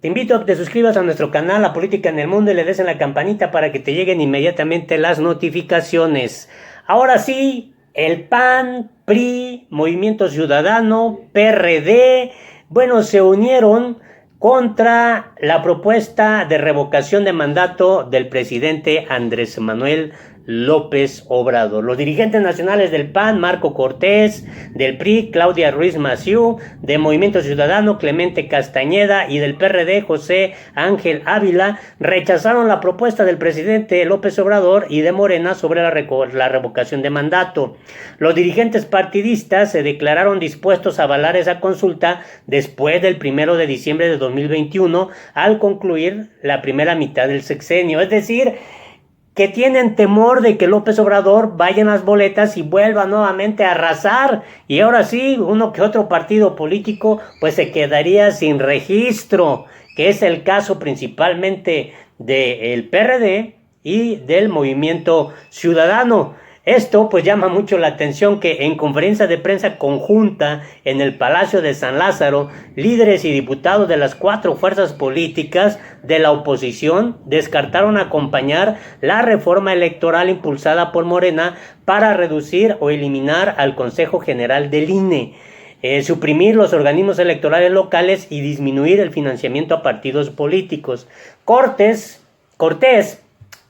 Te invito a que te suscribas a nuestro canal La Política en el Mundo y le des en la campanita para que te lleguen inmediatamente las notificaciones. Ahora sí, el PAN, PRI, Movimiento Ciudadano, PRD, bueno, se unieron contra la propuesta de revocación de mandato del presidente Andrés Manuel López Obrador. Los dirigentes nacionales del PAN, Marco Cortés, del PRI, Claudia Ruiz Massieu, de Movimiento Ciudadano, Clemente Castañeda, y del PRD, José Ángel Ávila, rechazaron la propuesta del presidente López Obrador y de Morena sobre la revocación de mandato. Los dirigentes partidistas se declararon dispuestos a avalar esa consulta después del 1 de diciembre de 2021, al concluir la primera mitad del sexenio. Es decir, que tienen temor de que López Obrador vaya en las boletas y vuelva nuevamente a arrasar, y ahora sí, uno que otro partido político pues se quedaría sin registro, que es el caso principalmente del PRD y del Movimiento Ciudadano. Esto pues llama mucho la atención que en conferencia de prensa conjunta en el Palacio de San Lázaro, líderes y diputados de las 4 fuerzas políticas de la oposición descartaron acompañar la reforma electoral impulsada por Morena para reducir o eliminar al Consejo General del INE, suprimir los organismos electorales locales y disminuir el financiamiento a partidos políticos. Cortés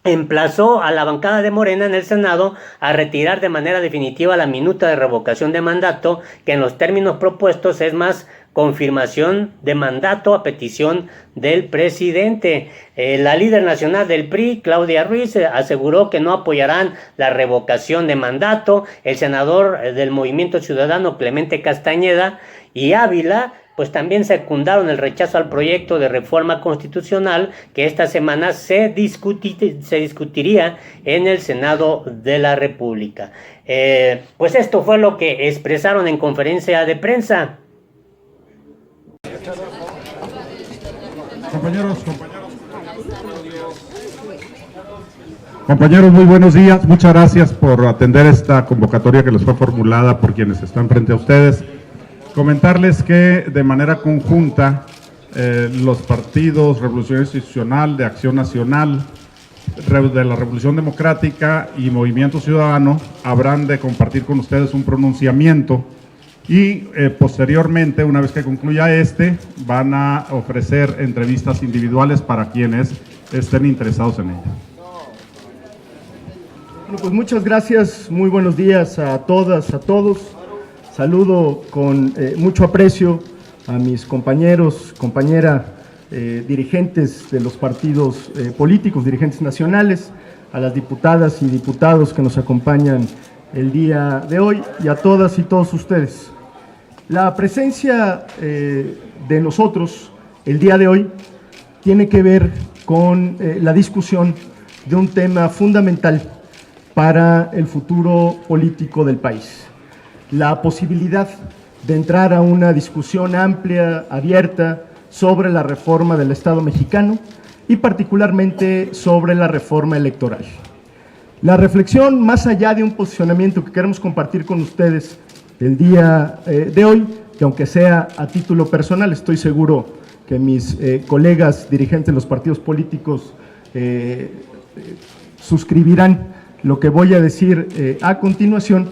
emplazó a la bancada de Morena en el Senado a retirar de manera definitiva la minuta de revocación de mandato, que en los términos propuestos es más confirmación de mandato a petición del presidente. La líder nacional del PRI, Claudia Ruiz, aseguró que no apoyarán la revocación de mandato. El senador del Movimiento Ciudadano, Clemente Castañeda, y Ávila pues también secundaron el rechazo al proyecto de reforma constitucional que esta semana se discutiría en el Senado de la República. Pues esto fue lo que expresaron en conferencia de prensa. Compañeros, muy buenos días. Muchas gracias por atender esta convocatoria que les fue formulada por quienes están frente a ustedes. Comentarles que de manera conjunta los partidos Revolución Institucional, de Acción Nacional, de la Revolución Democrática y Movimiento Ciudadano habrán de compartir con ustedes un pronunciamiento y posteriormente, una vez que concluya van a ofrecer entrevistas individuales para quienes estén interesados en ella. Bueno, pues muchas gracias, muy buenos días a todas, a todos. Saludo con mucho aprecio a mis compañeros, dirigentes de los partidos políticos, dirigentes nacionales, a las diputadas y diputados que nos acompañan el día de hoy y a todas y todos ustedes. La presencia de nosotros el día de hoy tiene que ver con la discusión de un tema fundamental para el futuro político del país. La posibilidad de entrar a una discusión amplia, abierta, sobre la reforma del Estado mexicano y particularmente sobre la reforma electoral. La reflexión, más allá de un posicionamiento que queremos compartir con ustedes el día de hoy, que aunque sea a título personal, estoy seguro que mis colegas dirigentes de los partidos políticos suscribirán lo que voy a decir a continuación,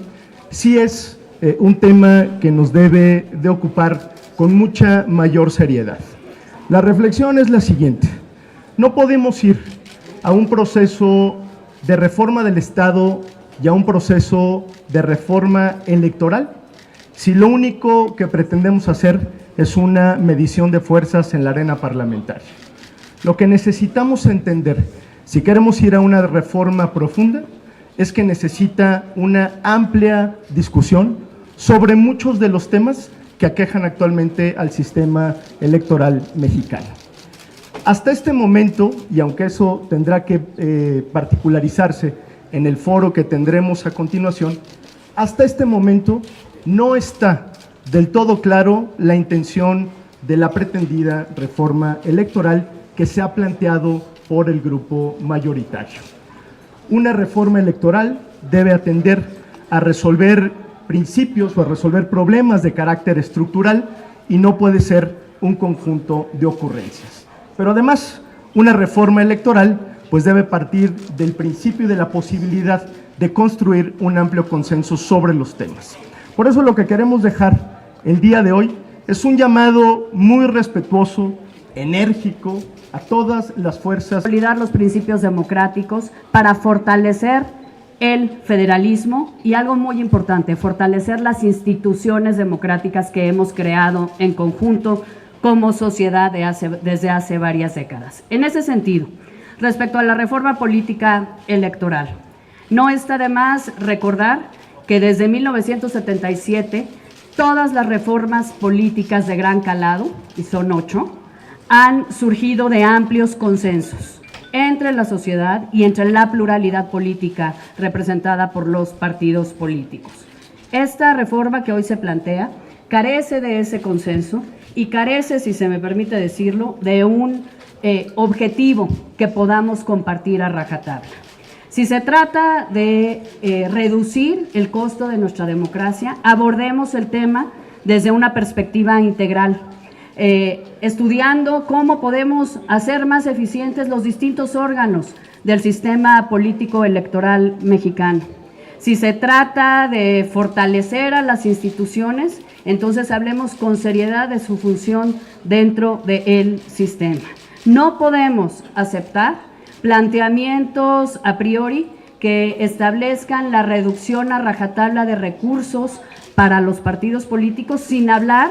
sí es un tema que nos debe de ocupar con mucha mayor seriedad. La reflexión es la siguiente: no podemos ir a un proceso de reforma del Estado y a un proceso de reforma electoral si lo único que pretendemos hacer es una medición de fuerzas en la arena parlamentaria. Lo que necesitamos entender, si queremos ir a una reforma profunda, es que necesita una amplia discusión sobre muchos de los temas que aquejan actualmente al sistema electoral mexicano. Hasta este momento, y aunque eso tendrá que particularizarse en el foro que tendremos a continuación, hasta este momento no está del todo claro la intención de la pretendida reforma electoral que se ha planteado por el grupo mayoritario. Una reforma electoral debe atender a resolver principios o a resolver problemas de carácter estructural y no puede ser un conjunto de ocurrencias. Pero además, una reforma electoral pues debe partir del principio y de la posibilidad de construir un amplio consenso sobre los temas. Por eso lo que queremos dejar el día de hoy es un llamado muy respetuoso, enérgico, a todas las fuerzas. Consolidar los principios democráticos para fortalecer el federalismo y algo muy importante, fortalecer las instituciones democráticas que hemos creado en conjunto como sociedad desde hace varias décadas. En ese sentido, respecto a la reforma política electoral, no está de más recordar que desde 1977 todas las reformas políticas de gran calado, y son 8, han surgido de amplios consensos entre la sociedad y entre la pluralidad política representada por los partidos políticos. Esta reforma que hoy se plantea carece de ese consenso y carece, si se me permite decirlo, de un objetivo que podamos compartir a rajatabla. Si se trata de reducir el costo de nuestra democracia, abordemos el tema desde una perspectiva integral, estudiando cómo podemos hacer más eficientes los distintos órganos del sistema político electoral mexicano. Si se trata de fortalecer a las instituciones, entonces hablemos con seriedad de su función dentro del sistema. No podemos aceptar planteamientos a priori que establezcan la reducción a rajatabla de recursos para los partidos políticos sin hablar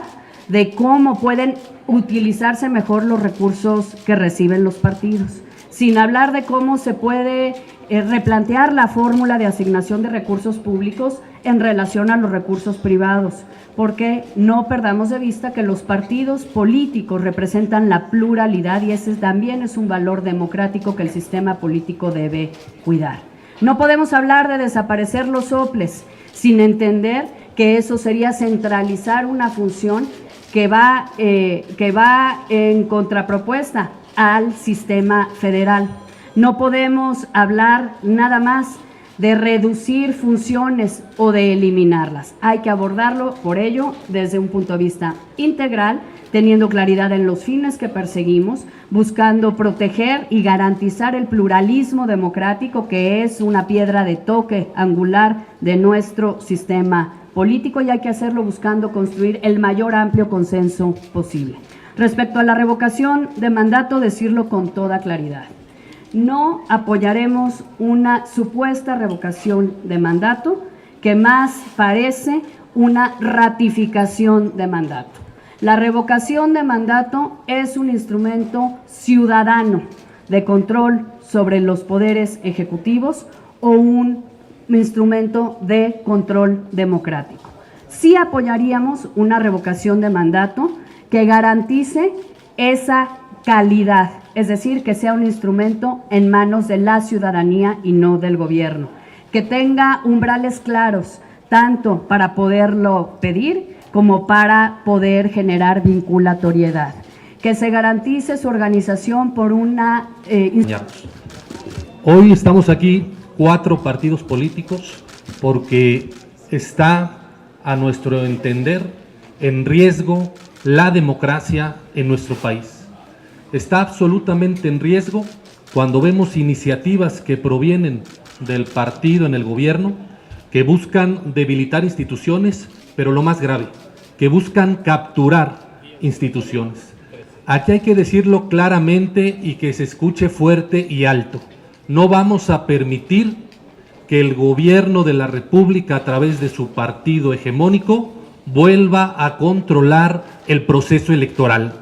de cómo pueden utilizarse mejor los recursos que reciben los partidos, sin hablar de cómo se puede replantear la fórmula de asignación de recursos públicos en relación a los recursos privados, porque no perdamos de vista que los partidos políticos representan la pluralidad y ese también es un valor democrático que el sistema político debe cuidar. No podemos hablar de desaparecer los soples sin entender que eso sería centralizar una función que va en contrapropuesta al sistema federal. No podemos hablar nada más de reducir funciones o de eliminarlas. Hay que abordarlo, por ello, desde un punto de vista integral, teniendo claridad en los fines que perseguimos, buscando proteger y garantizar el pluralismo democrático, que es una piedra de toque angular de nuestro sistema político, y hay que hacerlo buscando construir el mayor amplio consenso posible. Respecto a la revocación de mandato, decirlo con toda claridad. No apoyaremos una supuesta revocación de mandato que más parece una ratificación de mandato. La revocación de mandato es un instrumento ciudadano de control sobre los poderes ejecutivos o un instrumento de control democrático. Sí apoyaríamos una revocación de mandato que garantice esa calidad, es decir, que sea un instrumento en manos de la ciudadanía y no del gobierno, que tenga umbrales claros, tanto para poderlo pedir como para poder generar vinculatoriedad, que se garantice su organización por una... Hoy estamos aquí 4 partidos políticos porque está, a nuestro entender, en riesgo la democracia en nuestro país. Está absolutamente en riesgo cuando vemos iniciativas que provienen del partido en el gobierno, que buscan debilitar instituciones, pero lo más grave, que buscan capturar instituciones. Aquí hay que decirlo claramente y que se escuche fuerte y alto. No vamos a permitir que el gobierno de la República, a través de su partido hegemónico, vuelva a controlar el proceso electoral.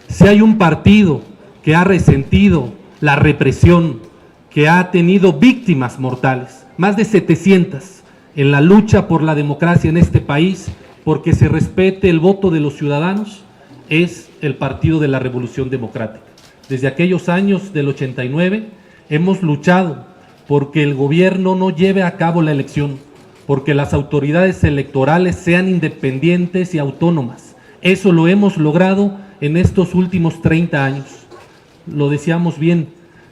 Si hay un partido que ha resentido la represión, que ha tenido víctimas mortales, más de 700, en la lucha por la democracia en este país, porque se respete el voto de los ciudadanos, es el Partido de la Revolución Democrática. Desde aquellos años del 89 hemos luchado porque el gobierno no lleve a cabo la elección, porque las autoridades electorales sean independientes y autónomas. Eso lo hemos logrado en estos últimos 30 años. Lo decíamos bien,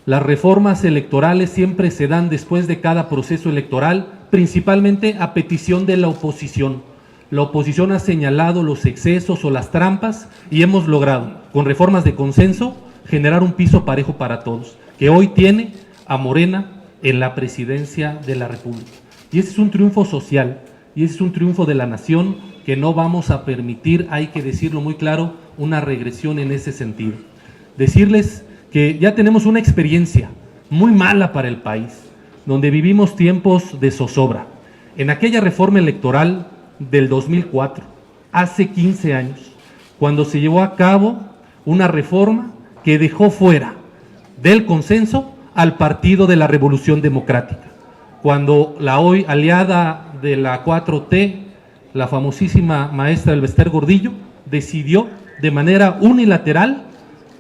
las reformas electorales siempre se dan después de cada proceso electoral, principalmente a petición de la oposición. La oposición ha señalado los excesos o las trampas y hemos logrado, con reformas de consenso, generar un piso parejo para todos, que hoy tiene a Morena en la presidencia de la República. Y ese es un triunfo social, y ese es un triunfo de la nación que no vamos a permitir, hay que decirlo muy claro, una regresión en ese sentido. Decirles que ya tenemos una experiencia muy mala para el país, donde vivimos tiempos de zozobra. En aquella reforma electoral del 2004, hace 15 años, cuando se llevó a cabo una reforma que dejó fuera del consenso al Partido de la Revolución Democrática, cuando la hoy aliada de la 4T, la famosísima maestra Elbester Gordillo, decidió de manera unilateral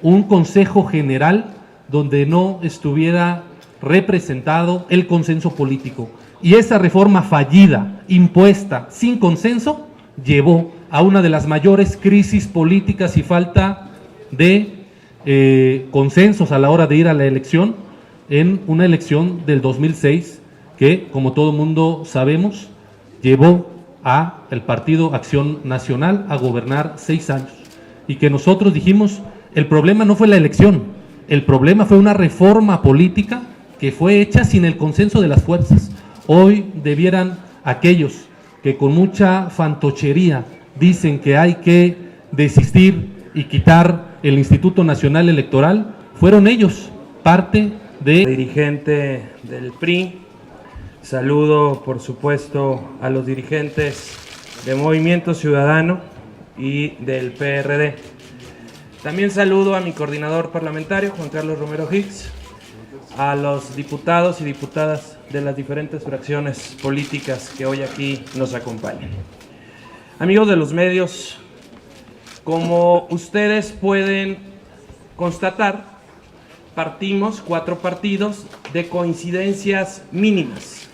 un Consejo General donde no estuviera representado el consenso político. Y esa reforma fallida, impuesta, sin consenso, llevó a una de las mayores crisis políticas y falta de consensos a la hora de ir a la elección, en una elección del 2006 que, como todo mundo sabemos, llevó a el Partido Acción Nacional a gobernar 6 años. Y que nosotros dijimos, el problema no fue la elección, el problema fue una reforma política que fue hecha sin el consenso de las fuerzas. Hoy debieran aquellos que con mucha fantochería dicen que hay que desistir y quitar el Instituto Nacional Electoral, fueron ellos parte de... Dirigente del PRI, saludo por supuesto a los dirigentes de Movimiento Ciudadano y del PRD. También saludo a mi coordinador parlamentario, Juan Carlos Romero Hicks, a los diputados y diputadas de las diferentes fracciones políticas que hoy aquí nos acompañan. Amigos de los medios, como ustedes pueden constatar, partimos 4 partidos de coincidencias mínimas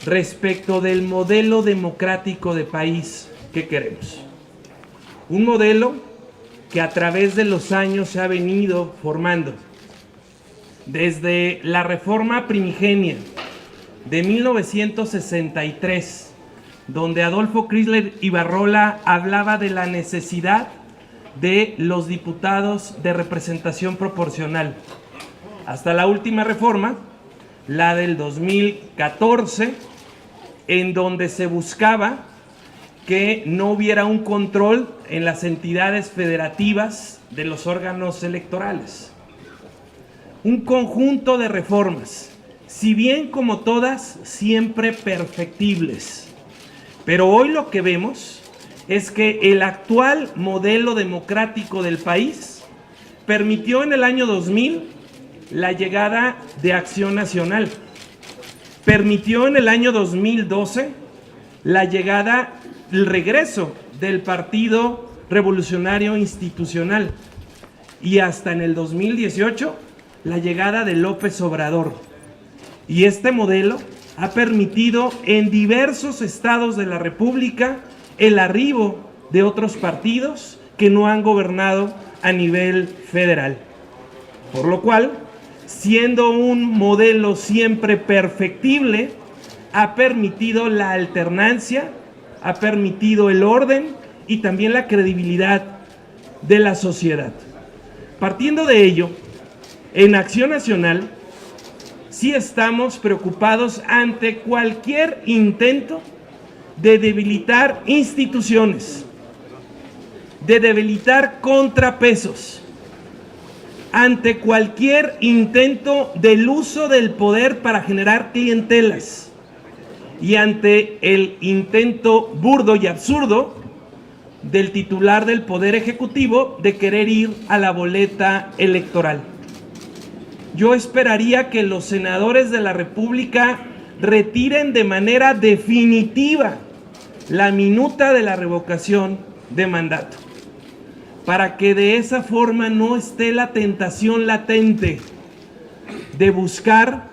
respecto del modelo democrático de país que queremos. Un modelo que a través de los años se ha venido formando. Desde la reforma primigenia de 1963, donde Adolfo Chrysler Ibarrola hablaba de la necesidad de los diputados de representación proporcional, hasta la última reforma, la del 2014, en donde se buscaba que no hubiera un control en las entidades federativas de los órganos electorales. Un conjunto de reformas, si bien como todas, siempre perfectibles. Pero hoy lo que vemos es que el actual modelo democrático del país permitió en el año 2000 la llegada de Acción Nacional. Permitió en el año 2012 la llegada, el regreso del Partido Revolucionario Institucional. Y hasta en el 2018 la llegada de López Obrador. Y este modelo ha permitido en diversos estados de la República el arribo de otros partidos que no han gobernado a nivel federal. Por lo cual, siendo un modelo siempre perfectible, ha permitido la alternancia, ha permitido el orden y también la credibilidad de la sociedad. Partiendo de ello, en Acción Nacional sí estamos preocupados ante cualquier intento de debilitar instituciones, de debilitar contrapesos, ante cualquier intento del uso del poder para generar clientelas y ante el intento burdo y absurdo del titular del Poder Ejecutivo de querer ir a la boleta electoral. Yo esperaría que los senadores de la República retiren de manera definitiva la minuta de la revocación de mandato, para que de esa forma no esté la tentación latente de buscar